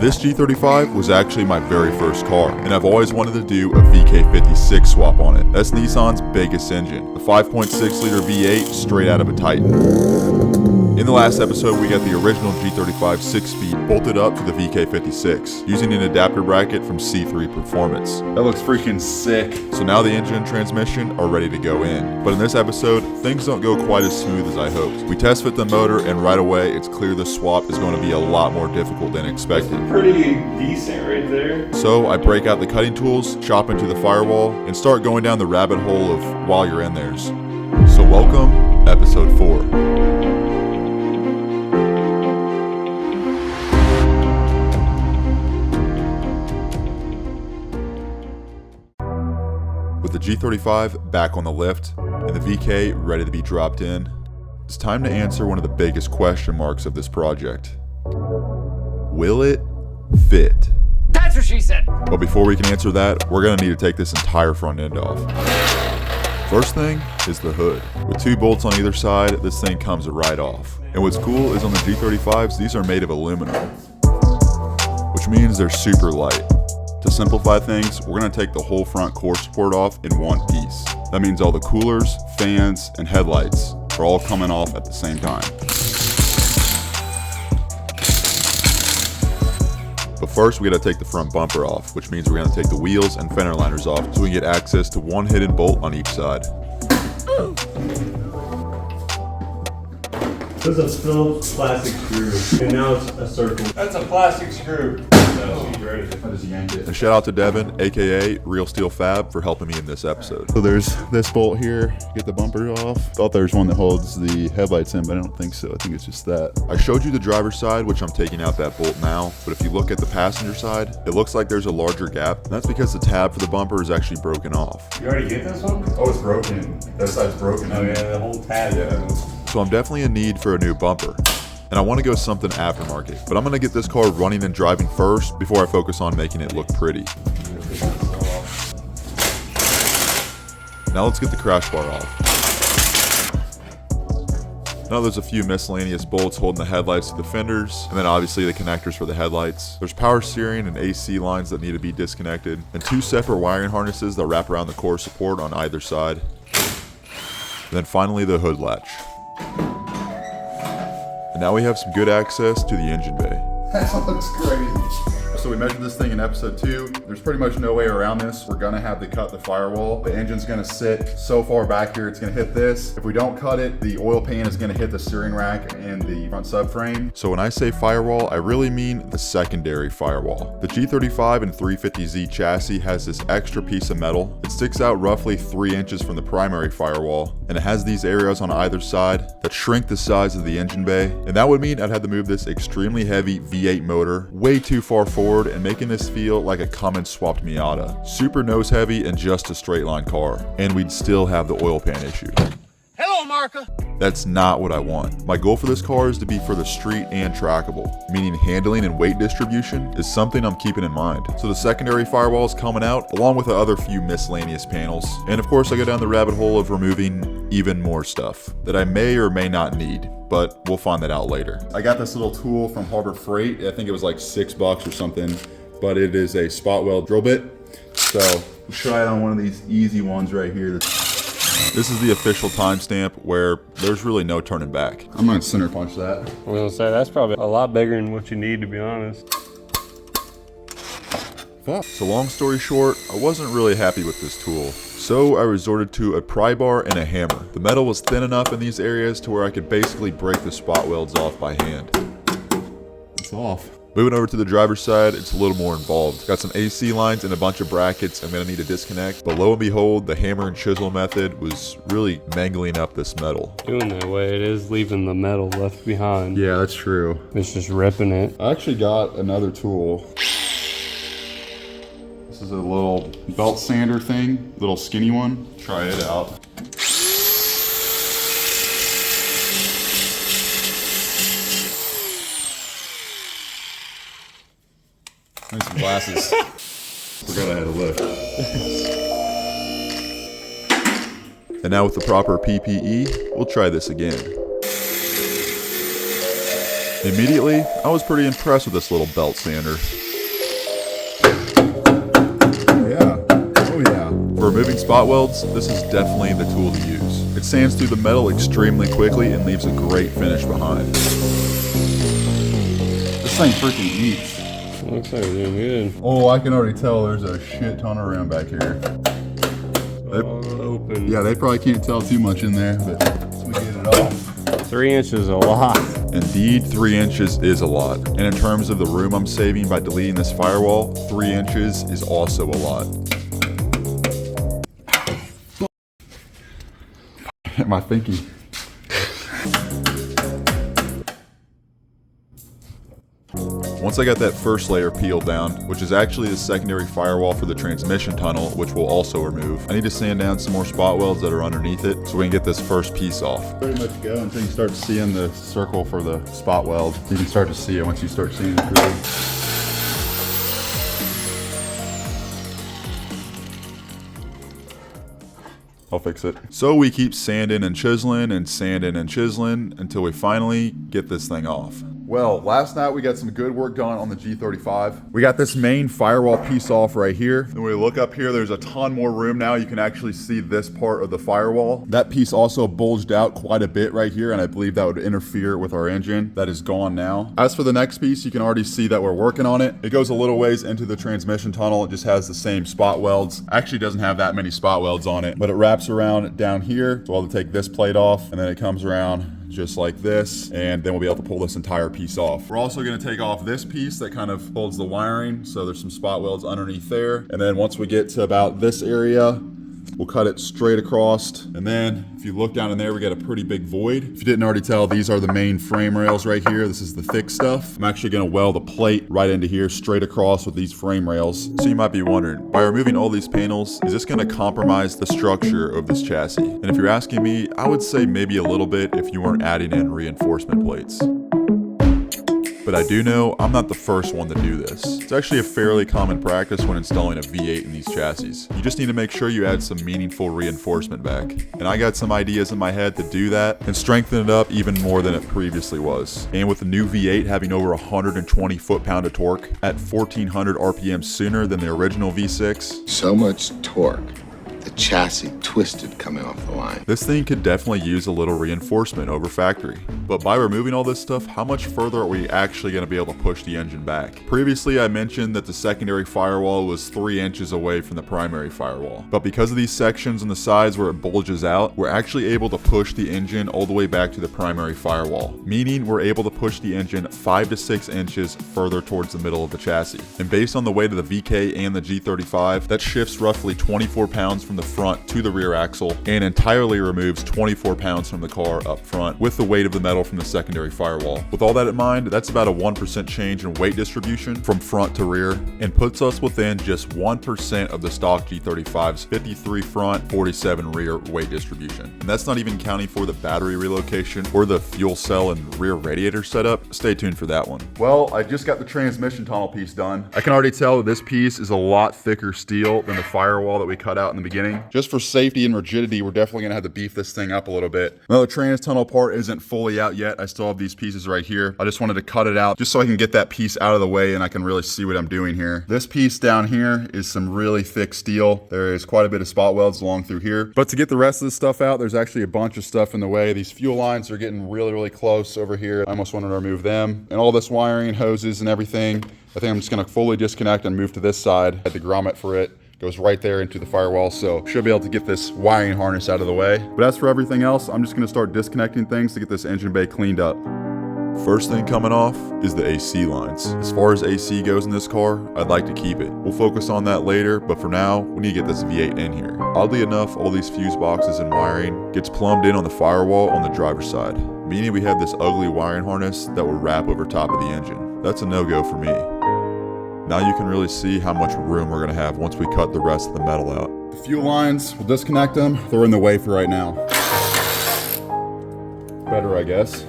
This G35 was actually my very first car, and I've always wanted to do a VK56 swap on it. That's Nissan's biggest engine, the 5.6 liter V8 straight out of a Titan. In the last episode, we got the original G35 6-speed bolted up to the VK56 using an adapter bracket from C3 Performance. That looks freaking sick. So now the engine and transmission are ready to go in. But in this episode, things don't go quite as smooth as I hoped. We test fit the motor, and right away it's clear the swap is going to be a lot more difficult than expected. Pretty decent right there. So I break out the cutting tools, chop into the Firewall, and start going down the rabbit hole of while you're in theirs. So welcome, episode 4. With the G35 back on the lift and the VK ready to be dropped in, it's time to answer one of the biggest question marks of this project. Will it fit? That's what she said! But before we can answer that, we're going to need to take this entire front end off. First thing is the hood. With 2 bolts on either side, this thing comes right off. And what's cool is on the G35s, these are made of aluminum, which means they're super light. To simplify things, we're going to take the whole front core support off in one piece. That means all the coolers, fans, and headlights are all coming off at the same time. But first we got to take the front bumper off, which means we're going to take the wheels and fender liners off so we can get access to one hidden bolt on each side. This is a Phillips plastic screw, and now it's a circle. That's a plastic screw. I just yanked it. A shout out to Devin, aka Real Steel Fab, for helping me in this episode. So there's this bolt here, get the bumper off. Thought there was one that holds the headlights in, but I don't think so. I think it's just that. I showed you the driver's side, which I'm taking out that bolt now, but if you look at the passenger side, it looks like there's a larger gap, and that's because the tab for the bumper is actually broken off. You already get this one? Oh, it's broken. That side's broken. Oh yeah, the whole tab. Yeah. So I'm definitely in need for a new bumper. And I want to go something aftermarket, but I'm going to get this car running and driving first before I focus on making it look pretty. Now let's get the crash bar off. Now there's a few miscellaneous bolts holding the headlights to the fenders, and then obviously the connectors for the headlights. There's power steering and AC lines that need to be disconnected, and 2 separate wiring harnesses that wrap around the core support on either side. And then finally the hood latch. And now we have some good access to the engine bay. That looks crazy. So we measured this thing in episode 2. There's pretty much no way around this. We're gonna have to cut the firewall. The engine's gonna sit so far back here, it's gonna hit this. If we don't cut it, the oil pan is gonna hit the steering rack and the front subframe. So when I say firewall, I really mean the secondary firewall. The G35 and 350Z chassis has this extra piece of metal. It sticks out roughly 3 inches from the primary firewall, and it has these areas on either side that shrink the size of the engine bay. And that would mean I'd have to move this extremely heavy V8 motor way too far forward and making this feel like a Cummins swapped Miata. Super nose heavy and just a straight line car. And we'd still have the oil pan issue. Hello, Marka! That's not what I want. My goal for this car is to be for the street and trackable, meaning handling and weight distribution is something I'm keeping in mind. So the secondary firewall is coming out, along with the other few miscellaneous panels. And of course I go down the rabbit hole of removing even more stuff that I may or may not need, but we'll find that out later. I got this little tool from Harbor Freight. I think it was like $6 or something, but it is a spot weld drill bit. So we'll try it on one of these easy ones right here. This is the official timestamp where there's really no turning back. I'm gonna center punch that. I'm gonna say that's probably a lot bigger than what you need, to be honest. So long story short, I wasn't really happy with this tool. So I resorted to a pry bar and a hammer. The metal was thin enough in these areas to where I could basically break the spot welds off by hand. It's off. Moving over to the driver's side, it's a little more involved. Got some AC lines and a bunch of brackets I'm gonna need to disconnect, but lo and behold, the hammer and chisel method was really mangling up this metal. Doing that way, it is leaving the metal left behind. Yeah, that's true. It's just ripping it. I actually got another tool. This is a little belt sander thing, little skinny one. Try it out. Nice glasses. Forgot I had a lift. And now with the proper PPE, we'll try this again. Immediately, I was pretty impressed with this little belt sander. Oh yeah. For removing spot welds, this is definitely the tool to use. It sands through the metal extremely quickly and leaves a great finish behind. This thing freaking eats. Looks like it's doing good. Oh, I can already tell there's a shit ton of room back here. Open. Yeah, they probably can't tell too much in there, but once we get it off. 3 inches is a lot. Indeed, 3 inches is a lot. And in terms of the room I'm saving by deleting this firewall, 3 inches is also a lot. Hit my thinking. Once I got that first layer peeled down, which is actually the secondary firewall for the transmission tunnel, which we'll also remove, I need to sand down some more spot welds that are underneath it so we can get this first piece off. Pretty much go until you start seeing the circle for the spot weld. You can start to see it once you start seeing it through. I'll fix it. So we keep sanding and chiseling until we finally get this thing off. Well, last night we got some good work done on the G35. We got this main firewall piece off right here. When we look up here, there's a ton more room now. You can actually see this part of the firewall. That piece also bulged out quite a bit right here, and I believe that would interfere with our engine. That is gone now. As for the next piece, you can already see that we're working on it. It goes a little ways into the transmission tunnel. It just has the same spot welds. Actually doesn't have that many spot welds on it, but it wraps around down here. So I'll have to take this plate off, and then it comes around just like this, and then we'll be able to pull this entire piece off. We're also going to take off this piece that kind of holds the wiring, so there's some spot welds underneath there. And then once we get to about this area, we'll cut it straight across. And then if you look down in there, we got a pretty big void. If you didn't already tell, these are the main frame rails right here. This is the thick stuff. I'm actually going to weld a plate right into here straight across with these frame rails. So you might be wondering, by removing all these panels, is this going to compromise the structure of this chassis? And if you're asking me, I would say maybe a little bit if you weren't adding in reinforcement plates. But I do know I'm not the first one to do this. It's actually a fairly common practice when installing a V8 in these chassis. You just need to make sure you add some meaningful reinforcement back. And I got some ideas in my head to do that and strengthen it up even more than it previously was. And with the new V8 having over 120 foot-pound of torque at 1400 RPM sooner than the original V6. So much torque. The chassis twisted coming off the line. This thing could definitely use a little reinforcement over factory. But by removing all this stuff, how much further are we actually going to be able to push the engine back? Previously, I mentioned that the secondary firewall was 3 inches away from the primary firewall. But because of these sections on the sides where it bulges out, we're actually able to push the engine all the way back to the primary firewall. Meaning we're able to push the engine 5 to 6 inches further towards the middle of the chassis. And based on the weight of the VK and the G35, that shifts roughly 24 pounds from the front to the rear axle and entirely removes 24 pounds from the car up front with the weight of the metal from the secondary firewall. With all that in mind, that's about a 1% change in weight distribution from front to rear and puts us within just 1% of the stock G35's 53 front, 47 rear weight distribution. And that's not even counting for the battery relocation or the fuel cell and rear radiator setup. Stay tuned for that one. Well, I just got the transmission tunnel piece done. I can already tell that this piece is a lot thicker steel than the firewall that we cut out in the beginning. Just for safety and rigidity, we're definitely gonna have to beef this thing up a little bit. Now the trans tunnel part isn't fully out yet. I still have these pieces right here. I just wanted to cut it out just so I can get that piece out of the way and I can really see what I'm doing here. This piece down here is some really thick steel. There is quite a bit of spot welds along through here. But to get the rest of this stuff out, there's actually a bunch of stuff in the way. These fuel lines are getting really, really close over here. I almost wanted to remove them. And all this wiring, hoses and everything, I think I'm just gonna fully disconnect and move to this side. I had the grommet for it. Goes right there into the firewall, so should be able to get this wiring harness out of the way. But as for everything else, I'm just gonna start disconnecting things to get this engine bay cleaned up. First thing coming off is the AC lines. As far as AC goes in this car, I'd like to keep it. We'll focus on that later, but for now, we need to get this V8 in here. Oddly enough, all these fuse boxes and wiring gets plumbed in on the firewall on the driver's side, meaning we have this ugly wiring harness that will wrap over top of the engine. That's a no-go for me. Now you can really see how much room we're gonna have once we cut the rest of the metal out. The fuel lines, we'll disconnect them. They're in the way for right now. Better, I guess.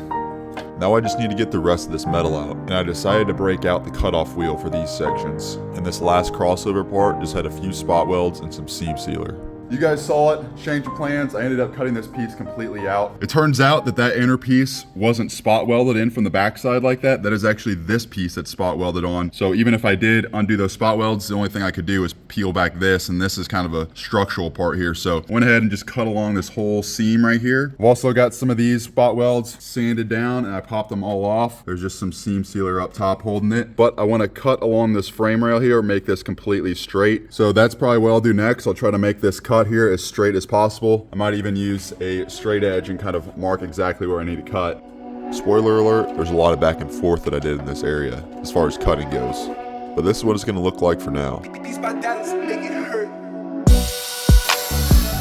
Now I just need to get the rest of this metal out, and I decided to break out the cutoff wheel for these sections. And this last crossover part just had a few spot welds and some seam sealer. You guys saw it, change of plans. I ended up cutting this piece completely out. It turns out that that inner piece wasn't spot welded in from the backside like that. That is actually this piece that's spot welded on. So even if I did undo those spot welds, the only thing I could do is peel back this, and this is kind of a structural part here. So I went ahead and just cut along this whole seam right here. I've also got some of these spot welds sanded down, and I popped them all off. There's just some seam sealer up top holding it. But I want to cut along this frame rail here, make this completely straight. So that's probably what I'll do next. I'll try to make this cut here as straight as possible. I might even use a straight edge and kind of mark exactly where I need to cut. Spoiler alert, there's a lot of back and forth that I did in this area as far as cutting goes. But this is what it's going to look like for now. I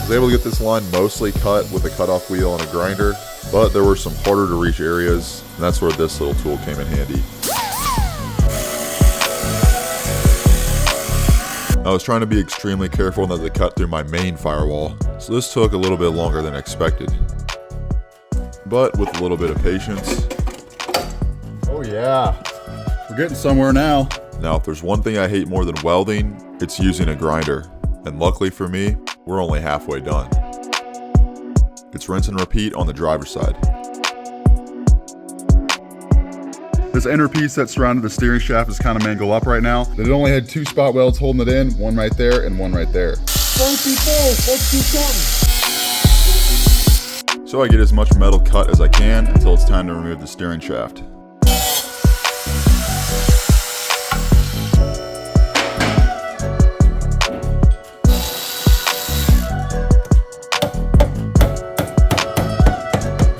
was able to get this line mostly cut with a cutoff wheel and a grinder, but there were some harder to reach areas, and that's where this little tool came in handy. I was trying to be extremely careful not to cut through my main firewall, so this took a little bit longer than expected. But with a little bit of patience. Oh yeah, we're getting somewhere now. Now, if there's one thing I hate more than welding, it's using a grinder. And luckily for me, we're only halfway done. It's rinse and repeat on the driver's side. This inner piece that surrounded the steering shaft is kind of mangled up right now. It only had 2 spot welds holding it in, one right there and one right there. So I get as much metal cut as I can until it's time to remove the steering shaft.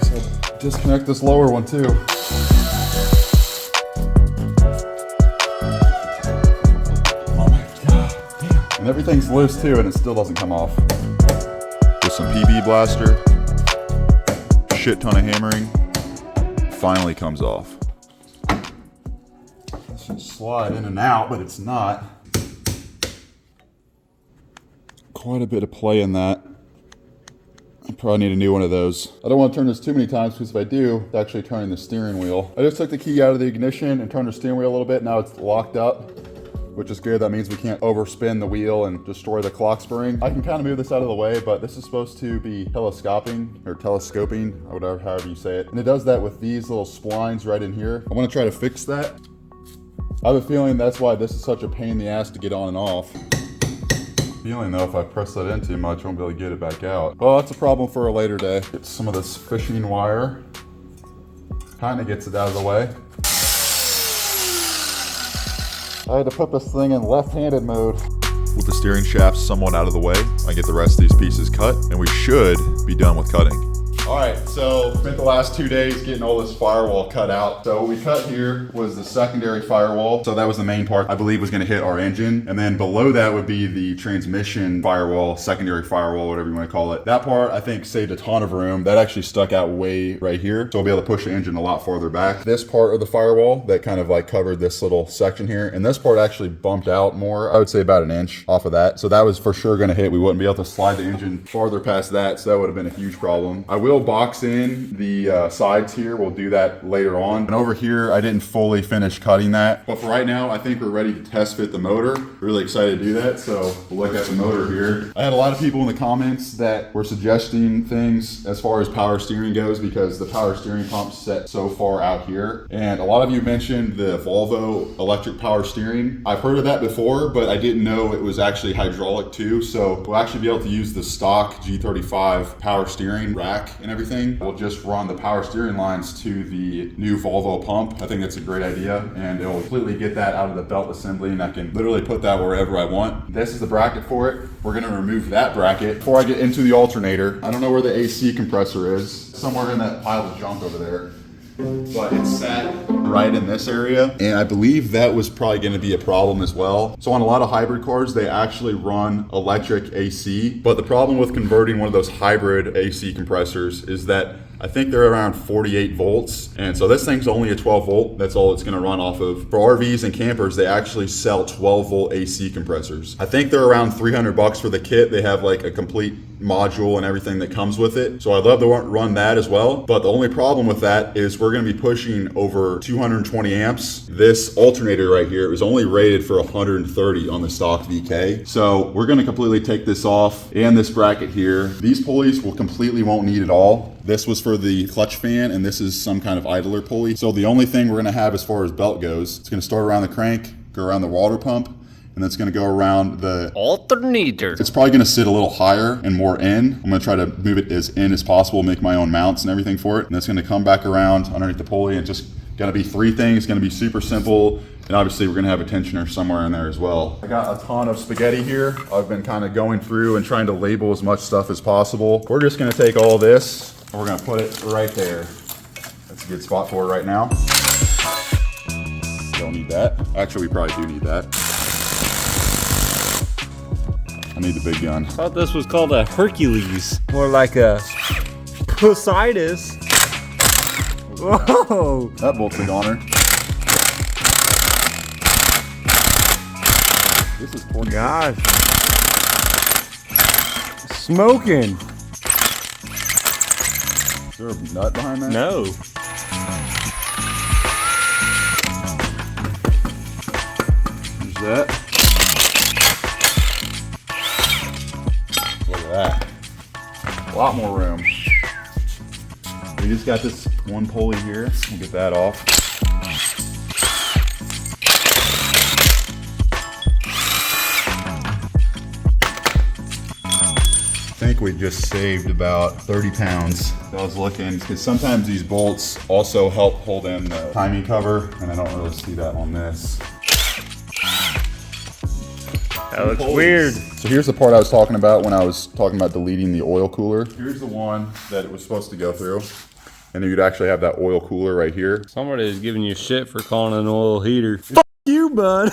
So disconnect this lower one too. And everything's loose too, and it still doesn't come off. With some PB blaster, shit ton of hammering, finally comes off. It should slide in and out, but it's not. Quite a bit of play in that. I probably need a new one of those. I don't want to turn this too many times, because if I do, it's actually turning the steering wheel. I just took the key out of the ignition and turned the steering wheel a little bit. Now it's locked up, which is good. That means we can't overspin the wheel and destroy the clock spring. I can kind of move this out of the way, but this is supposed to be telescoping, or whatever, however you say it. And it does that with these little splines right in here. I want to try to fix that. I have a feeling that's why this is such a pain in the ass to get on and off. Feeling though, if I press that in too much, I won't be able to get it back out. Well, that's a problem for a later day. Get some of this fishing wire. Kind of gets it out of the way. I had to put this thing in left-handed mode. With the steering shaft somewhat out of the way, I get the rest of these pieces cut, and we should be done with cutting. All right, so spent the last 2 days getting all this firewall cut out. So what we cut here was the secondary firewall. So that was the main part I believe was gonna hit our engine. And then below that would be the transmission firewall, secondary firewall, whatever you wanna call it. That part I think saved a ton of room. That actually stuck out way right here. So we'll be able to push the engine a lot farther back. This part of the firewall that kind of like covered this little section here. And this part actually bumped out more, I would say about 1 inch off of that. So that was for sure gonna hit. We wouldn't be able to slide the engine farther past that. So that would have been a huge problem. I will box in the sides here. We'll do that later on. And over here, I didn't fully finish cutting that. But for right now, I think we're ready to test fit the motor. Really excited to do that. So we'll look at the motor here. I had a lot of people in the comments that were suggesting things as far as power steering goes, because the power steering pump's set so far out here. And a lot of you mentioned the Volvo electric power steering. I've heard of that before, but I didn't know it was actually hydraulic too. So we'll actually be able to use the stock G35 power steering rack and everything. We'll just run the power steering lines to the new Volvo pump. I think that's a great idea, and it'll completely get that out of the belt assembly, and I can literally put that wherever I want. This is the bracket for it. We're gonna remove that bracket. Before I get into the alternator, I don't know where the AC compressor is. Somewhere in that pile of junk over there. But it's sat right in this area, and I believe that was probably going to be a problem as well. So on a lot of hybrid cars, they actually run electric AC, but the problem with converting one of those hybrid AC compressors is that I think they're around 48 volts, and so this thing's only a 12 volt. That's all it's going to run off of. For RVs and campers, they actually sell 12 volt AC compressors. I think they're around $300 for the kit. They have like a complete module and everything that comes with it. So I'd love to run that as well. But the only problem with that is we're gonna be pushing over 220 amps. This alternator right here was only rated for 130 on the stock VK. So we're gonna completely take this off, and this bracket here. These pulleys completely won't need it all. This was for the clutch fan, and this is some kind of idler pulley. So the only thing we're gonna have as far as belt goes, it's gonna start around the crank, go around the water pump, and that's gonna go around the alternator. It's probably gonna sit a little higher and more in. I'm gonna try to move it as in as possible, make my own mounts and everything for it. And that's gonna come back around underneath the pulley, and just gonna be 3 things. It's gonna be super simple. And obviously we're gonna have a tensioner somewhere in there as well. I got a ton of spaghetti here. I've been kind of going through and trying to label as much stuff as possible. We're just gonna take all this and we're gonna put it right there. That's a good spot for it right now. Don't need that. Actually, we probably do need that. I need the big gun. I thought this was called a Hercules. More like a Poseidon. Whoa! That bolt's a goner. This is poor. Gosh. Smoking. Is there a nut behind that? No. There's that. Look at that. A lot more room. We just got this one pulley here. We'll get that off. I think we just saved about 30 pounds. I was looking, because sometimes these bolts also help hold in the timing cover, and I don't really see that on this. That looks weird. So here's the part I was talking about when I was talking about deleting the oil cooler. Here's the one that it was supposed to go through. And you'd actually have that oil cooler right here. Somebody is giving you shit for calling it an oil heater. You, bud.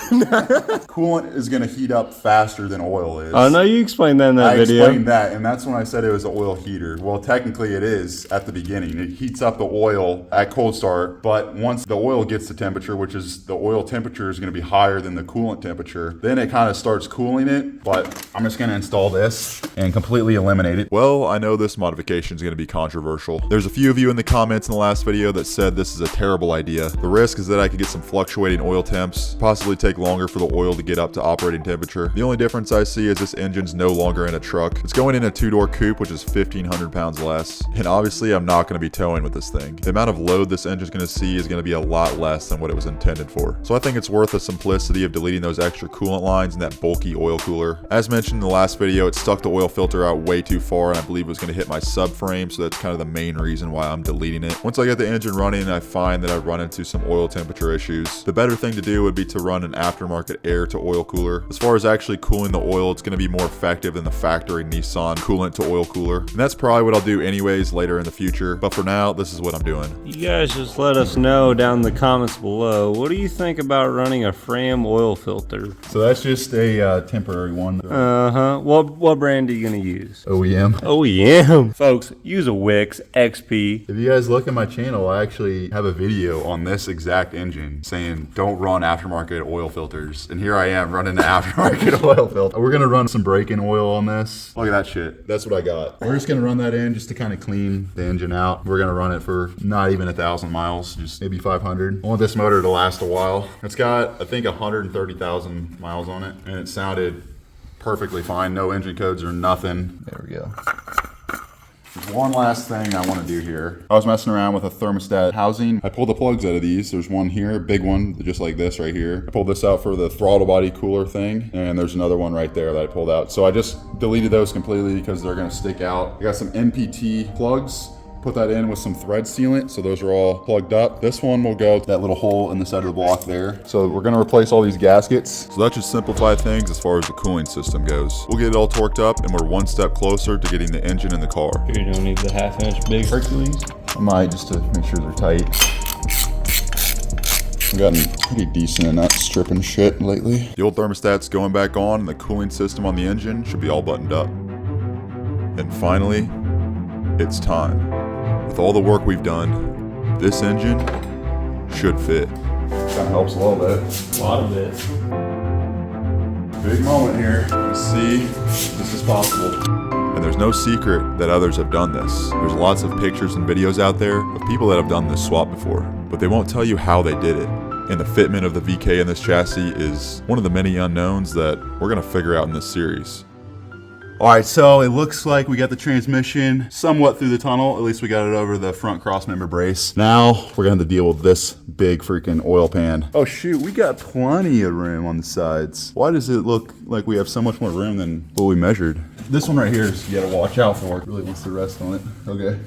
Coolant is gonna heat up faster than oil is. I know you explained that in that video. I explained that, and that's when I said it was an oil heater. Well, technically it is at the beginning. It heats up the oil at cold start, but once the oil gets to temperature, which is the oil temperature is gonna be higher than the coolant temperature, then it kind of starts cooling it. But I'm just gonna install this and completely eliminate it. Well, I know this modification is going to be controversial. There's a few of you in the comments in the last video that said this is a terrible idea. The risk is that I could get some fluctuating oil temps, possibly take longer for the oil to get up to operating temperature. The only difference I see is this engine's no longer in a truck. It's going in a 2-door coupe, which is 1,500 pounds less. And obviously I'm not going to be towing with this thing. The amount of load this engine's going to see is going to be a lot less than what it was intended for. So I think it's worth the simplicity of deleting those extra coolant lines and that bulky oil cooler. As mentioned in the last video, it stuck the oil filter out way too far, and I believe it was going to hit my subframe, so that's kind of the main reason why I'm deleting it. Once I get the engine running and I find that I've run into some oil temperature issues, the better thing to do would be to run an aftermarket air to oil cooler. As far as actually cooling the oil, it's going to be more effective than the factory Nissan coolant to oil cooler. And that's probably what I'll do anyways later in the future, but for now, this is what I'm doing. You guys just let us know down in the comments below. What do you think about running a Fram oil filter? So that's just a temporary one. What brand are you going to use? OEM. OEM. Folks, use a Wix XP. If you guys look at my channel, I actually have a video on this exact engine saying don't run aftermarket oil filters. And here I am running the aftermarket oil filter. We're gonna run some break-in oil on this. Look at that shit. That's what I got. We're just gonna run that in just to kind of clean the engine out. We're gonna run it for not even 1,000 miles, just maybe 500. I want this motor to last a while. It's got, I think, 130,000 miles on it, and it sounded perfectly fine. No engine codes or nothing. There we go. There's one last thing I want to do here. I was messing around with a thermostat housing. I pulled the plugs out of these. There's one here, a big one, just like this right here. I pulled this out for the throttle body cooler thing, and there's another one right there that I pulled out. So I just deleted those completely because they're gonna stick out. I got some NPT plugs. Put that in with some thread sealant, so those are all plugged up. This one will go to that little hole in the side of the block there. So we're gonna replace all these gaskets. So that should simplify things as far as the cooling system goes. We'll get it all torqued up, and we're one step closer to getting the engine in the car. You don't need the 1/2-inch big Hercules? I might, just to make sure they're tight. I've gotten pretty decent at not stripping shit lately. The old thermostat's going back on, and the cooling system on the engine should be all buttoned up. And finally, it's time. With all the work we've done, this engine should fit. Kind of helps a little bit. A lot of it. Big moment here. Let's see if this is possible. And there's no secret that others have done this. There's lots of pictures and videos out there of people that have done this swap before, but they won't tell you how they did it. And the fitment of the VK in this chassis is one of the many unknowns that we're gonna figure out in this series. All right, so it looks like we got the transmission somewhat through the tunnel. At least we got it over the front crossmember brace. Now we're gonna have to deal with this big freaking oil pan. Oh shoot, we got plenty of room on the sides. Why does it look like we have so much more room than what we measured? This one right here is you gotta watch out for. It really wants to rest on it. Okay.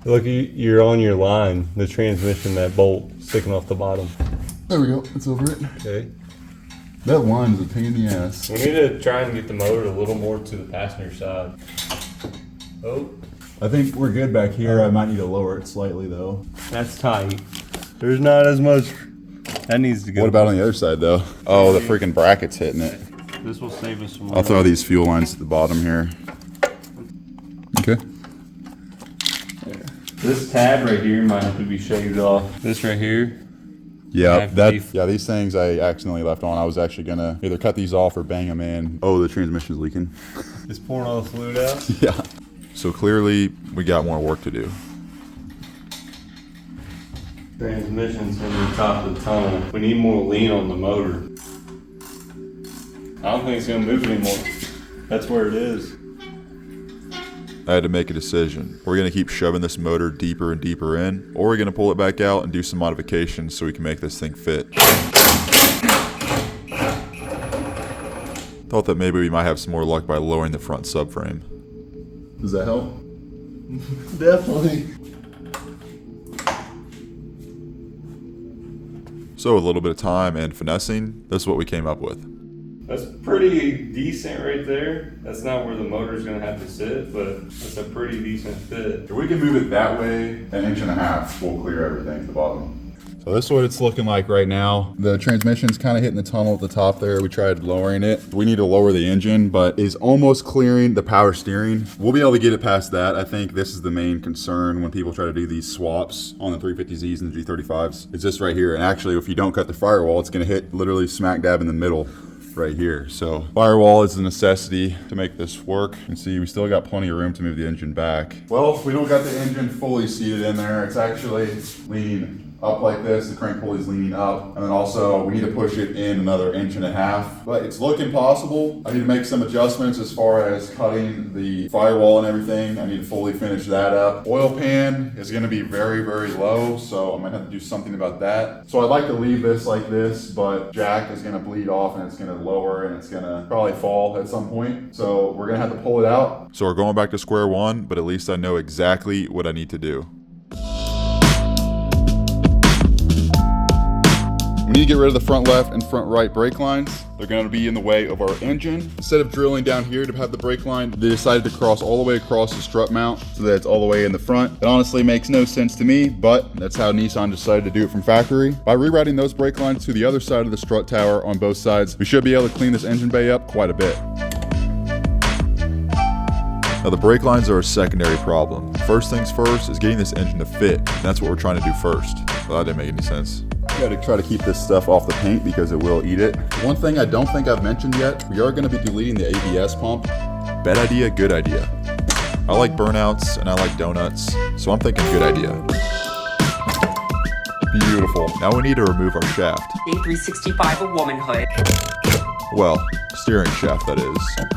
Look, you're on your line, the transmission, that bolt sticking off the bottom. There we go, it's over it. Okay. That line is a pain in the ass. We need to try and get the motor a little more to the passenger side. Oh, I think we're good back here. I might need to lower it slightly though. that's tight. There's not as much. That needs to go. What about on the other side though? Oh, the freaking bracket's hitting it. This will save us some I'll throw these fuel lines at the bottom here. Okay. This tab right here might have to be shaved off. This right here. Yeah, these things I accidentally left on. I was actually gonna either cut these off or bang them in. Oh, the transmission's leaking. It's pouring all the fluid out. Yeah. So clearly, we got more work to do. Transmission's in the top of the tunnel. We need more lean on the motor. I don't think it's gonna move anymore. That's where it is. I had to make a decision. We're gonna keep shoving this motor deeper and deeper in, or we're gonna pull it back out and do some modifications so we can make this thing fit. Thought that maybe we might have some more luck by lowering the front subframe. Does that help? Definitely. So with a little bit of time and finessing, this is what we came up with. That's pretty decent right there. That's not where the motor's gonna have to sit, but it's a pretty decent fit. If we can move it that way, an inch and a half will clear everything at the bottom. So this is what it's looking like right now. The transmission's kind of hitting the tunnel at the top there. We tried lowering it. We need to lower the engine, but is almost clearing the power steering. We'll be able to get it past that. I think this is the main concern when people try to do these swaps on the 350Zs and the G35s. It's this right here. And actually, if you don't cut the firewall, it's gonna hit literally smack dab in the middle right here. So firewall is a necessity to make this work. You can see we still got plenty of room to move the engine back. Well, we don't got the engine fully seated in there. It's actually leaning up like this. The crank pulley is leaning up. And then also we need to push it in another inch and a half, but it's looking possible. I need to make some adjustments as far as cutting the firewall and everything. I need to fully finish that up. Oil pan is gonna be very, very low, so I'm gonna have to do something about that. So I'd like to leave this like this, but jack is gonna bleed off and it's gonna lower and it's gonna probably fall at some point. So we're gonna have to pull it out. So we're going back to square one, but at least I know exactly what I need to do. We need to get rid of the front left and front right brake lines. They're going to be in the way of our engine. Instead of drilling down here to have the brake line, they decided to cross all the way across the strut mount so that it's all the way in the front. It honestly makes no sense to me, but that's how Nissan decided to do it from factory. By rerouting those brake lines to the other side of the strut tower on both sides, we should be able to clean this engine bay up quite a bit. Now the brake lines are a secondary problem. First things first is getting this engine to fit. And that's what we're trying to do first. Well, that didn't make any sense. Gotta try to keep this stuff off the paint because it will eat it. One thing I don't think I've mentioned yet, we are gonna be deleting the ABS pump. Bad idea, good idea. I like burnouts and I like donuts, so I'm thinking good idea. Beautiful. Now we need to remove our shaft. A365 of womanhood. Well, steering shaft that is.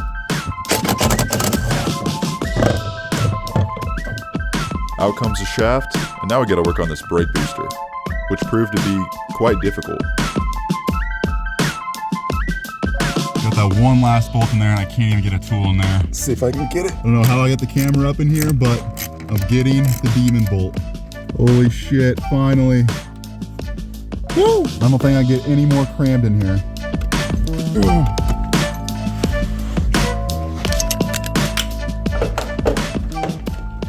Out comes the shaft, and now we gotta work on this brake booster, which proved to be quite difficult. Got that one last bolt in there and I can't even get a tool in there. Let's see if I can get it. I don't know how I got the camera up in here, but I'm getting the demon bolt. Holy shit, finally. Woo! I don't think I get any more crammed in here.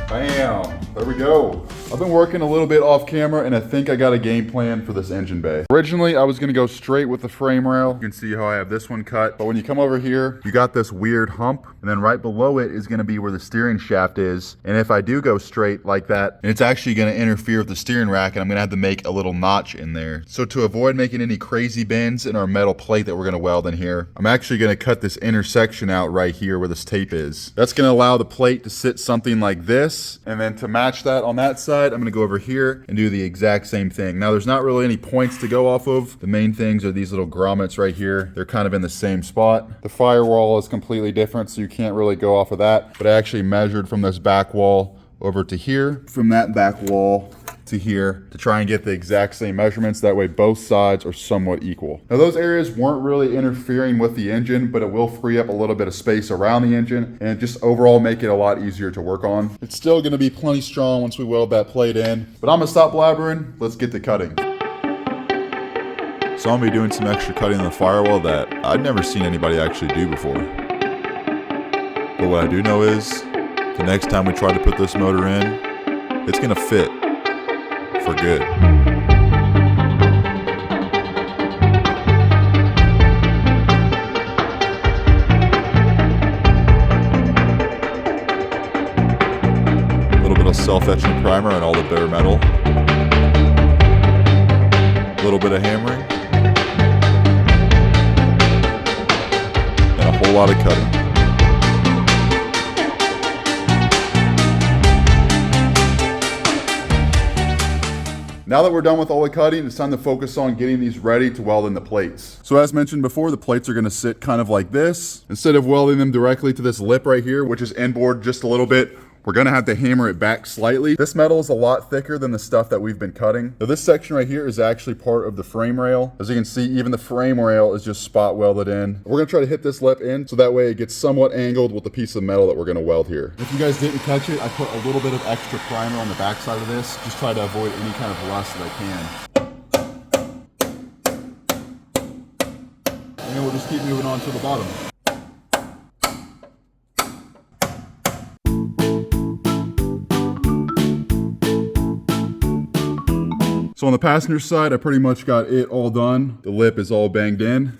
Bam, there we go. I've been working a little bit off camera, and I think I got a game plan for this engine bay. Originally, I was gonna go straight with the frame rail. You can see how I have this one cut, but when you come over here, you got this weird hump, and then right below it is gonna be where the steering shaft is. And if I do go straight like that, it's actually gonna interfere with the steering rack, and I'm gonna have to make a little notch in there. So to avoid making any crazy bends in our metal plate that we're gonna weld in here, I'm actually gonna cut this intersection out right here where this tape is. That's gonna allow the plate to sit something like this, and then to match that on that side, I'm gonna go over here and do the exact same thing. Now there's not really any points to go off of. The main things are these little grommets right here. They're kind of in the same spot. The firewall is completely different, so you can't really go off of that. But I actually measured from this back wall over to here, from that back wall to here, to try and get the exact same measurements. That way both sides are somewhat equal. Now those areas weren't really interfering with the engine, but it will free up a little bit of space around the engine and just overall make it a lot easier to work on. It's still gonna be plenty strong once we weld that plate in, but I'm gonna stop blabbering. Let's get to cutting. So I'm gonna be doing some extra cutting on the firewall that I'd never seen anybody actually do before. But what I do know is, the next time we try to put this motor in, it's gonna fit for good. A little bit of self-etching primer on all the bare metal. A little bit of hammering. And a whole lot of cutting. Now that we're done with all the cutting, it's time to focus on getting these ready to weld in the plates. So as mentioned before, the plates are gonna sit kind of like this. Instead of welding them directly to this lip right here, which is inboard just a little bit, we're gonna have to hammer it back slightly. This metal is a lot thicker than the stuff that we've been cutting. Now this section right here is actually part of the frame rail. As you can see, even the frame rail is just spot welded in. We're gonna try to hit this lip in so that way it gets somewhat angled with the piece of metal that we're gonna weld here. If you guys didn't catch it, I put a little bit of extra primer on the back side of this. Just try to avoid any kind of rust that I can. And we'll just keep moving on to the bottom. So on the passenger side, I pretty much got it all done. The lip is all banged in,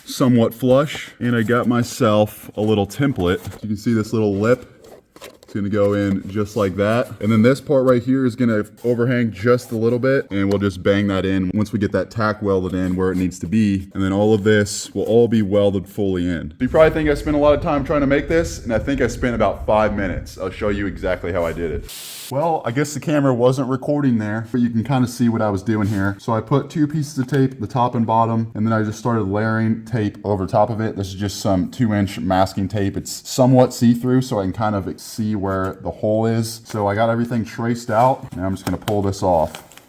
somewhat flush, and I got myself a little template. You can see this little lip. It's gonna go in just like that. And then this part right here is gonna overhang just a little bit, and we'll just bang that in once we get that tack welded in where it needs to be. And then all of this will all be welded fully in. You probably think I spent a lot of time trying to make this, and I think I spent about 5 minutes. I'll show you exactly how I did it. Well, I guess the camera wasn't recording there, but you can kind of see what I was doing here. So I put 2 pieces of tape, the top and bottom, and then I just started layering tape over top of it. This is just some 2-inch masking tape. It's somewhat see-through, so I can kind of see where the hole is. So I got everything traced out, and I'm just gonna pull this off.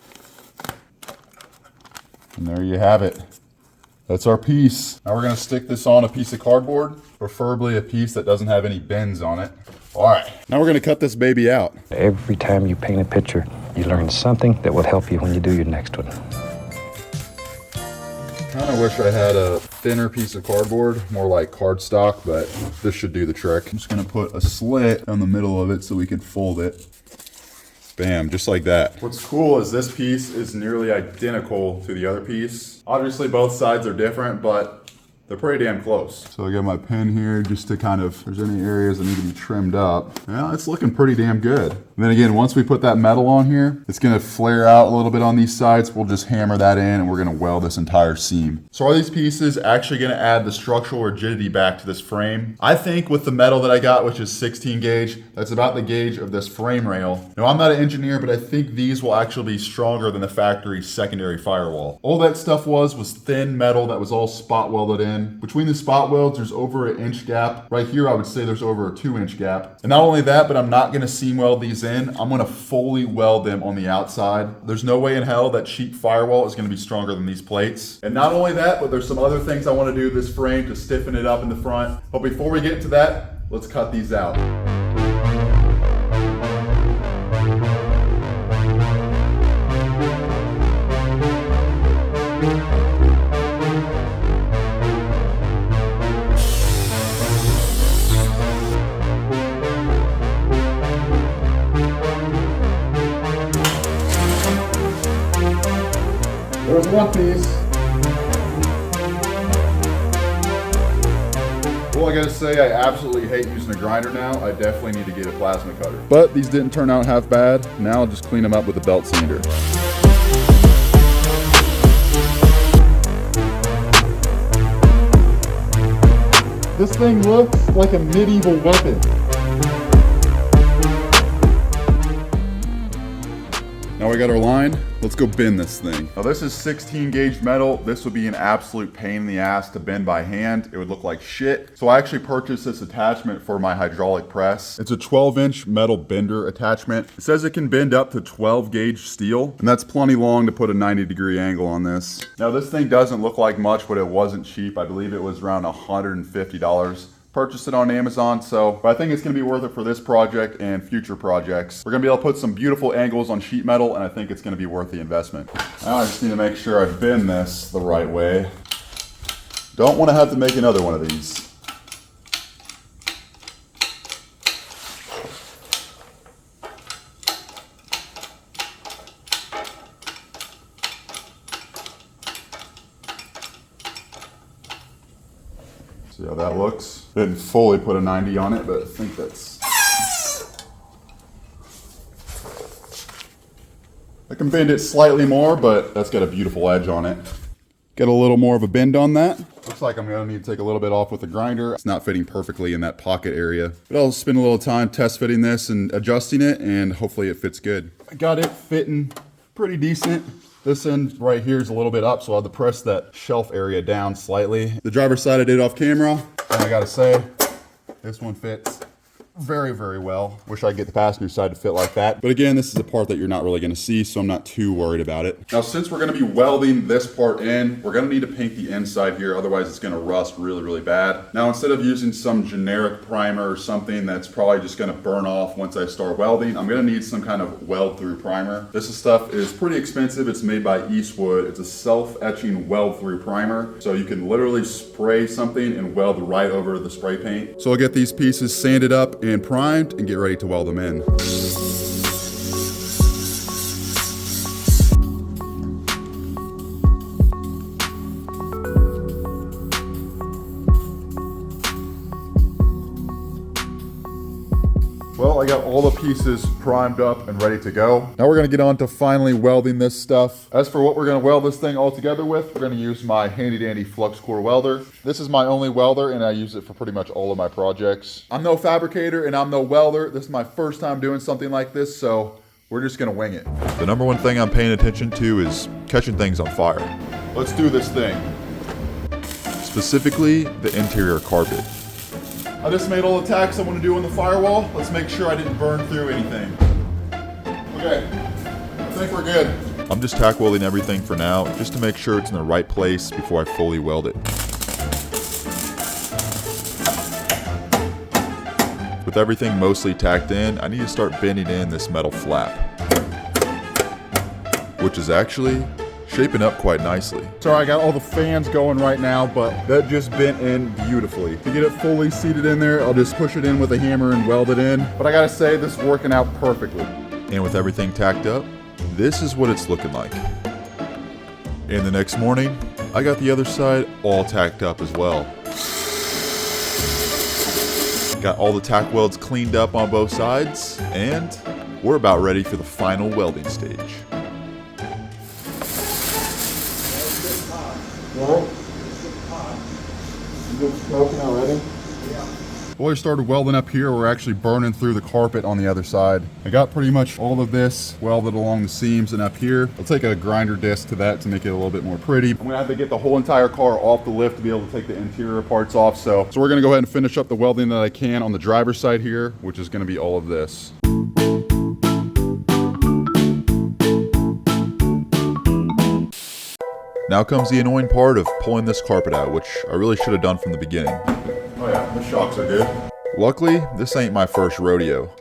And there you have it. That's our piece. Now we're gonna stick this on a piece of cardboard, preferably a piece that doesn't have any bends on it. All right, now we're gonna cut this baby out. Every time you paint a picture, you learn something that will help you when you do your next one. Kind of wish I had a thinner piece of cardboard, more like cardstock, but this should do the trick. I'm just gonna put a slit down the middle of it so we can fold it. Bam, just like that. What's cool is this piece is nearly identical to the other piece. Obviously both sides are different, but they're pretty damn close. So I got my pen here just to kind of, if there's any areas that need to be trimmed up. Yeah, it's looking pretty damn good. And then again, once we put that metal on here, it's gonna flare out a little bit on these sides. We'll just hammer that in and we're gonna weld this entire seam. So are these pieces actually gonna add the structural rigidity back to this frame? I think with the metal that I got, which is 16 gauge, that's about the gauge of this frame rail. Now I'm not an engineer, but I think these will actually be stronger than the factory secondary firewall. All that stuff was thin metal that was all spot welded in. Between the spot welds, there's over an inch gap. Right here, I would say there's over a 2-inch gap. And not only that, but I'm not gonna seam weld these in. I'm gonna fully weld them on the outside. There's no way in hell that cheap firewall is gonna be stronger than these plates. And not only that, but there's some other things I wanna do to this frame to stiffen it up in the front. But before we get to that, let's cut these out. There's one piece. Well, I gotta say, I absolutely hate using a grinder now. I definitely need to get a plasma cutter. But these didn't turn out half bad. Now I'll just clean them up with a belt sander. This thing looks like a medieval weapon. Now we got our line. Let's go bend this thing. Now this is 16 gauge metal. This would be an absolute pain in the ass to bend by hand. It would look like shit. So I actually purchased this attachment for my hydraulic press. It's a 12-inch metal bender attachment. It says it can bend up to 12 gauge steel, and that's plenty long to put a 90-degree angle on this. Now this thing doesn't look like much, but it wasn't cheap. I believe it was around $150. Purchased it on Amazon, but I think it's gonna be worth it for this project and future projects. We're gonna be able to put some beautiful angles on sheet metal, and I think it's gonna be worth the investment. Now I just need to make sure I bend this the right way. Don't wanna have to make another one of these. See how that looks? Didn't fully put a 90 on it, but I think that's... I can bend it slightly more, but that's got a beautiful edge on it. Get a little more of a bend on that. Looks like I'm gonna need to take a little bit off with the grinder. It's not fitting perfectly in that pocket area, but I'll spend a little time test fitting this and adjusting it, and hopefully it fits good. I got it fitting pretty decent. This end right here is a little bit up, so I'll have to press that shelf area down slightly. The driver's side I did off camera, and I gotta say, this one fits very, very well. Wish I could get the passenger side to fit like that. But again, this is a part that you're not really gonna see, so I'm not too worried about it. Now, since we're gonna be welding this part in, we're gonna need to paint the inside here, otherwise it's gonna rust really, really bad. Now, instead of using some generic primer or something that's probably just gonna burn off once I start welding, I'm gonna need some kind of weld-through primer. This stuff is pretty expensive. It's made by Eastwood. It's a self-etching weld-through primer. So you can literally spray something and weld right over the spray paint. So I'll get these pieces sanded up and primed and get ready to weld them in. Well, I got all the pieces primed up and ready to go. Now we're gonna get on to finally welding this stuff. As for what we're gonna weld this thing all together with, we're gonna use my handy dandy flux core welder. This is my only welder, and I use it for pretty much all of my projects. I'm no fabricator and I'm no welder. This is my first time doing something like this, so we're just gonna wing it. The number one thing I'm paying attention to is catching things on fire. Let's do this thing. Specifically, the interior carpet. I just made all the tacks I want to do on the firewall. Let's make sure I didn't burn through anything. Okay, I think we're good. I'm just tack welding everything for now, just to make sure it's in the right place before I fully weld it. With everything mostly tacked in, I need to start bending in this metal flap, which is actually shaping up quite nicely. Sorry, I got all the fans going right now, but that just bent in beautifully. To get it fully seated in there, I'll just push it in with a hammer and weld it in. But I gotta say, this is working out perfectly. And with everything tacked up, this is what it's looking like. And the next morning, I got the other side all tacked up as well. Got all the tack welds cleaned up on both sides, and we're about ready for the final welding stage. Well, we started welding up here. We're actually burning through the carpet on the other side. I got pretty much all of this welded along the seams and up here. I'll take a grinder disc to that to make it a little bit more pretty. I'm gonna have to get the whole entire car off the lift to be able to take the interior parts off. So we're gonna go ahead and finish up the welding that I can on the driver's side here, which is gonna be all of this. Now comes the annoying part of pulling this carpet out, which I really should have done from the beginning. Oh yeah, the shocks are good. Luckily, this ain't my first rodeo.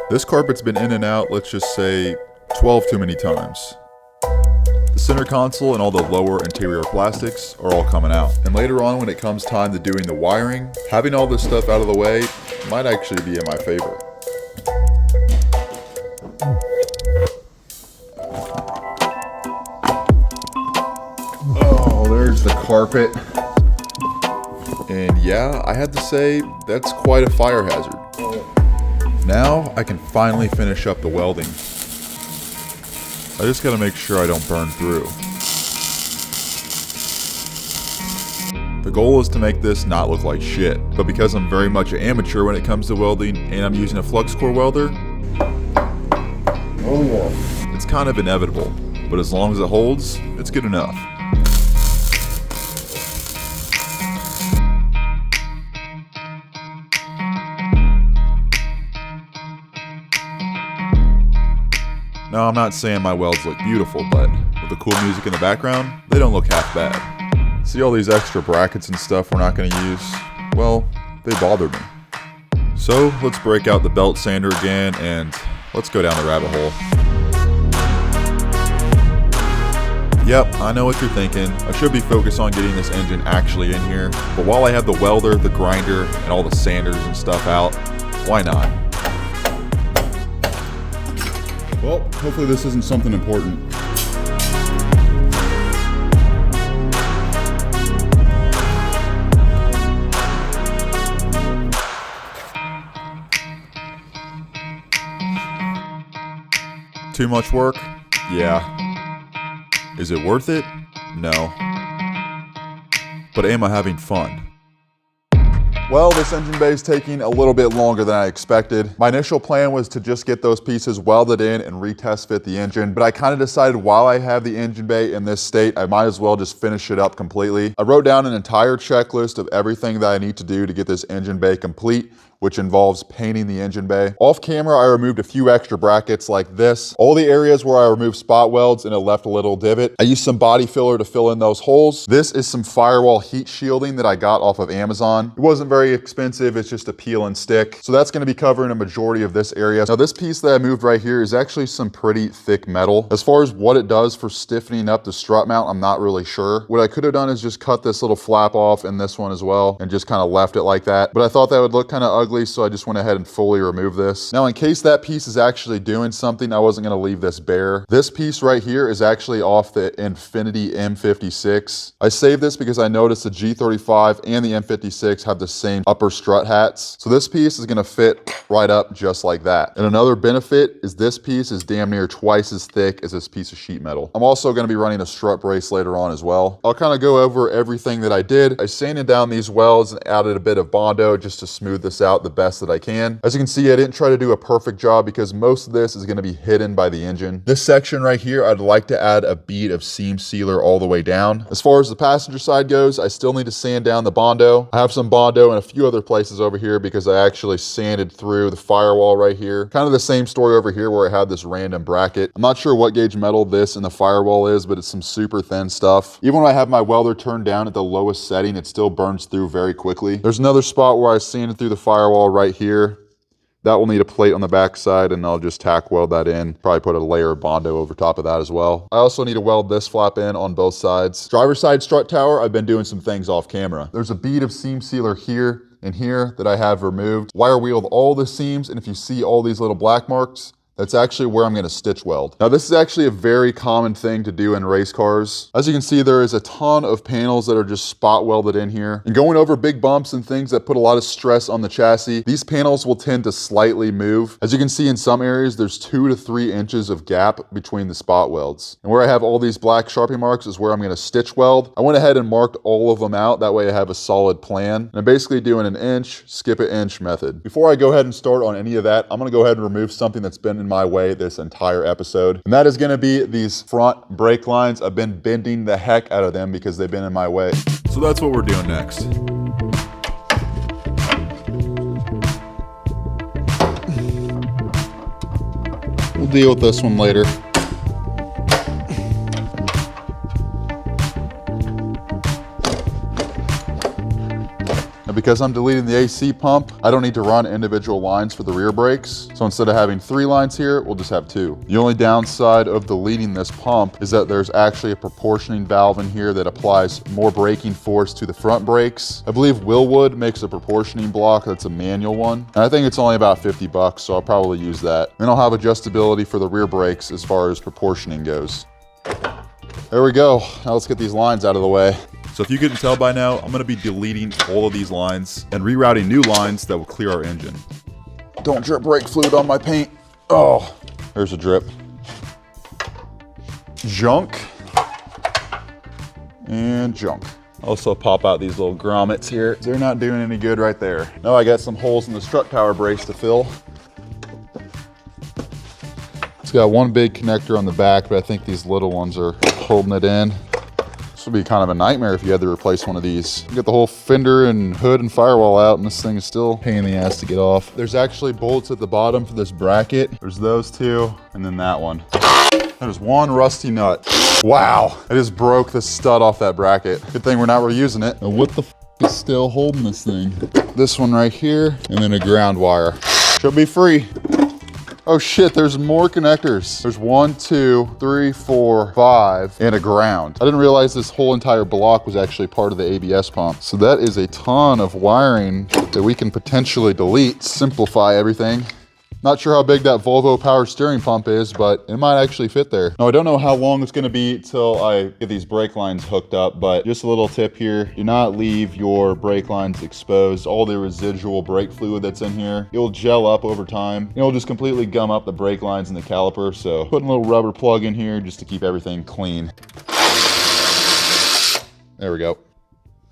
This carpet's been in and out, let's just say, 12 too many times. The center console and all the lower interior plastics are all coming out. And later on, when it comes time to doing the wiring, having all this stuff out of the way might actually be in my favor. There's the carpet. And yeah, I had to say, that's quite a fire hazard. Now I can finally finish up the welding. I just gotta make sure I don't burn through. The goal is to make this not look like shit, but because I'm very much an amateur when it comes to welding and I'm using a flux core welder, Oh yeah. it's kind of inevitable, but as long as it holds, it's good enough. Now, I'm not saying my welds look beautiful, but with the cool music in the background, they don't look half bad. See all these extra brackets and stuff we're not going to use? Well, they bother me. So let's break out the belt sander again and let's go down the rabbit hole. Yep, I know what you're thinking. I should be focused on getting this engine actually in here, but while I have the welder, the grinder, and all the sanders and stuff out, why not? Well, hopefully this isn't something important. Too much work? Yeah. Is it worth it? No. But am I having fun? Well, this engine bay is taking a little bit longer than I expected. My initial plan was to just get those pieces welded in and retest fit the engine, but I kind of decided while I have the engine bay in this state, I might as well just finish it up completely. I wrote down an entire checklist of everything that I need to do to get this engine bay complete, which involves painting the engine bay. Off camera, I removed a few extra brackets like this. All the areas where I removed spot welds and it left a little divot. I used some body filler to fill in those holes. This is some Firewall heat shielding that I got off of Amazon. It wasn't very expensive, it's just a peel and stick. So that's gonna be covering a majority of this area. Now this piece that I moved right here is actually some pretty thick metal. As far as what it does for stiffening up the strut mount, I'm not really sure. What I could have done is just cut this little flap off and this one as well and just kind of left it like that. But I thought that would look kind of ugly, so I just went ahead and fully removed this. Now, in case that piece is actually doing something, I wasn't gonna leave this bare. This piece right here is actually off the Infinity M56. I saved this because I noticed the G35 and the M56 have the same upper strut hats. So this piece is gonna fit right up just like that. And another benefit is this piece is damn near twice as thick as this piece of sheet metal. I'm also gonna be running a strut brace later on as well. I'll kind of go over everything that I did. I sanded down these welds and added a bit of Bondo just to smooth this out the best that I can. As you can see, I didn't try to do a perfect job because most of this is going to be hidden by the engine. This section right here, I'd like to add a bead of seam sealer all the way down. As far as the passenger side goes, I still need to sand down the Bondo. I have some Bondo in a few other places over here because I actually sanded through the Firewall right here. Kind of the same story over here where I had this random bracket. I'm not sure what gauge metal this and the Firewall is, but it's some super thin stuff. Even when I have my welder turned down at the lowest setting, it still burns through very quickly. There's another spot where I sanded through the Firewall right here. That will need a plate on the back side and I'll just tack weld that in. Probably put a layer of Bondo over top of that as well. I also need to weld this flap in on both sides. Driver's side strut tower, I've been doing some things off camera. There's a bead of seam sealer here and here that I have removed. Wire wheeled all the seams, and if you see all these little black marks, that's actually where I'm gonna stitch weld. Now this is actually a very common thing to do in race cars. As you can see, there is a ton of panels that are just spot welded in here. And going over big bumps and things that put a lot of stress on the chassis, these panels will tend to slightly move. As you can see in some areas, there's 2 to 3 inches of gap between the spot welds. And where I have all these black Sharpie marks is where I'm gonna stitch weld. I went ahead and marked all of them out. That way I have a solid plan. And I'm basically doing an inch, skip an inch method. Before I go ahead and start on any of that, I'm gonna go ahead and remove something that's been in my way this entire episode. And that is gonna be these front brake lines. I've been bending the heck out of them because they've been in my way. So that's what we're doing next. We'll deal with this one later. And because I'm deleting the AC pump, I don't need to run individual lines for the rear brakes. So instead of having 3 lines here, we'll just have 2. The only downside of deleting this pump is that there's actually a proportioning valve in here that applies more braking force to the front brakes. I believe Willwood makes a proportioning block that's a manual one. And I think it's only about $50, so I'll probably use that. Then I'll have adjustability for the rear brakes as far as proportioning goes. There we go. Now let's get these lines out of the way. So So if you couldn't tell by now, I'm gonna be deleting all of these lines and rerouting new lines that will clear our engine. Don't drip brake fluid on my paint. Oh, there's a drip. Junk. And junk. Also pop out these little grommets here. They're not doing any good right there. Now I got some holes in the strut tower brace to fill. It's got one big connector on the back, but I think these little ones are holding it in. This would be kind of a nightmare if you had to replace one of these. You get the whole fender and hood and firewall out, and this thing is still a pain in the ass to get off. There's actually bolts at the bottom for this bracket. There's those two, and then that one. There's one rusty nut. Wow, I just broke the stud off that bracket. Good thing we're not reusing it. Now what the f is still holding this thing? This one right here, and then a ground wire. Should be free. Oh shit, there's more connectors. There's 1, 2, 3, 4, 5, and a ground. I didn't realize this whole entire block was actually part of the ABS pump. So that is a ton of wiring that we can potentially delete, simplify everything. Not sure how big that Volvo power steering pump is, but it might actually fit there. Now, I don't know how long it's gonna be till I get these brake lines hooked up, but just a little tip here, do not leave your brake lines exposed. All the residual brake fluid that's in here, it'll gel up over time. It'll just completely gum up the brake lines and the caliper, so putting a little rubber plug in here just to keep everything clean. There we go.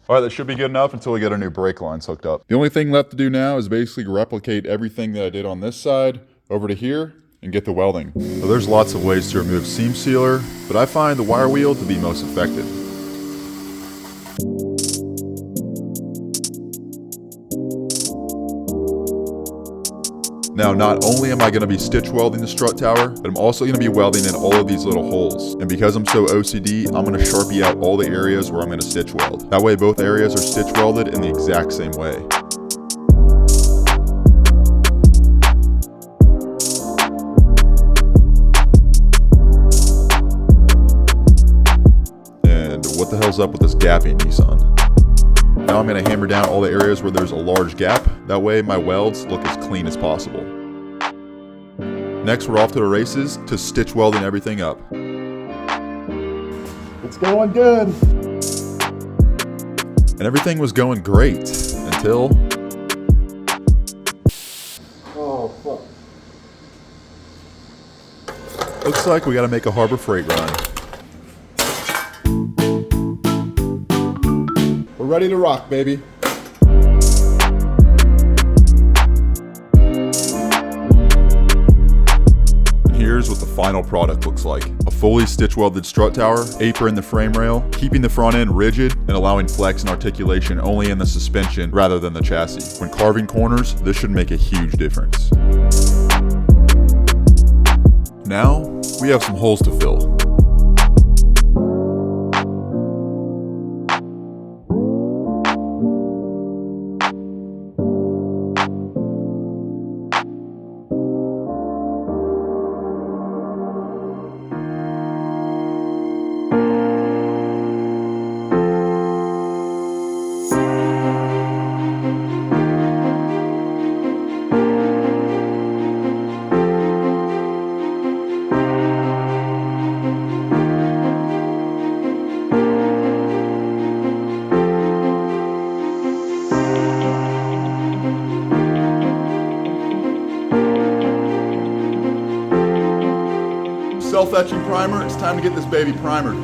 All right, that should be good enough until we get our new brake lines hooked up. The only thing left to do now is basically replicate everything that I did on this side over to here and get the welding. So there's lots of ways to remove seam sealer, but I find the wire wheel to be most effective. Now, not only am I going to be stitch welding the strut tower, but I'm also going to be welding in all of these little holes. And because I'm so OCD, I'm going to Sharpie out all the areas where I'm going to stitch weld. That way both areas are stitch welded in the exact same way. And what the hell's up with this gapping, Nissan? Now I'm going to hammer down all the areas where there's a large gap. That way my welds look as clean as possible. Next, we're off to the races to stitch welding everything up. It's going good. And everything was going great until... Oh, fuck. Looks like we got to make a Harbor Freight run. We're ready to rock, baby. And here's what the final product looks like. A fully stitch welded strut tower, apron the frame rail, keeping the front end rigid and allowing flex and articulation only in the suspension rather than the chassis. When carving corners, this should make a huge difference. Now, we have some holes to fill. Self-etching primer, it's time to get this baby primered.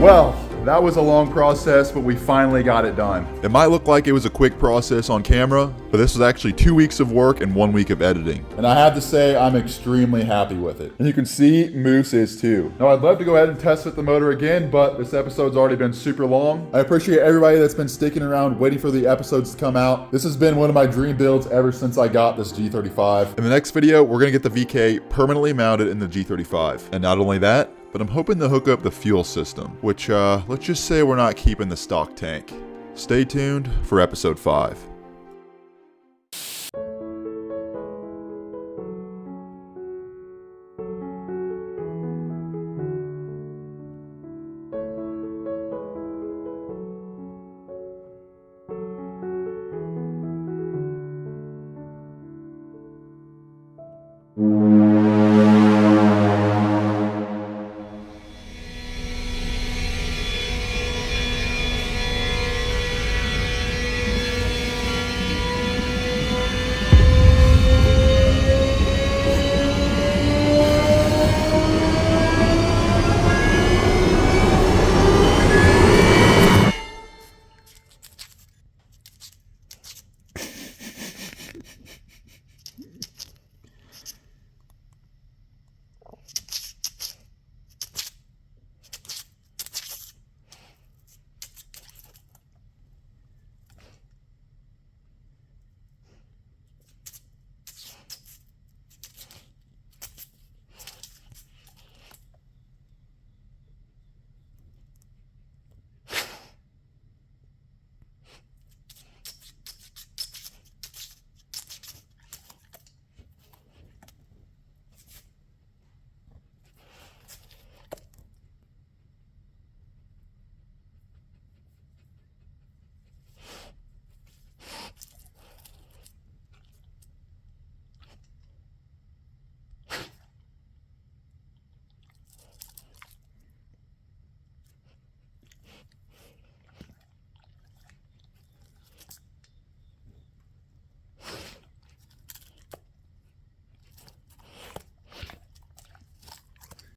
Well, that was a long process, but we finally got it done. It might look like it was a quick process on camera, but this was actually 2 weeks of work and 1 week of editing. And I have to say, I'm extremely happy with it. And you can see Moose is too. Now, I'd love to go ahead and test fit the motor again, but this episode's already been super long. I appreciate everybody that's been sticking around, waiting for the episodes to come out. This has been one of my dream builds ever since I got this G35. In the next video, we're gonna get the VK permanently mounted in the G35. And not only that, but I'm hoping to hook up the fuel system, which let's just say we're not keeping the stock tank. Stay tuned for episode 5.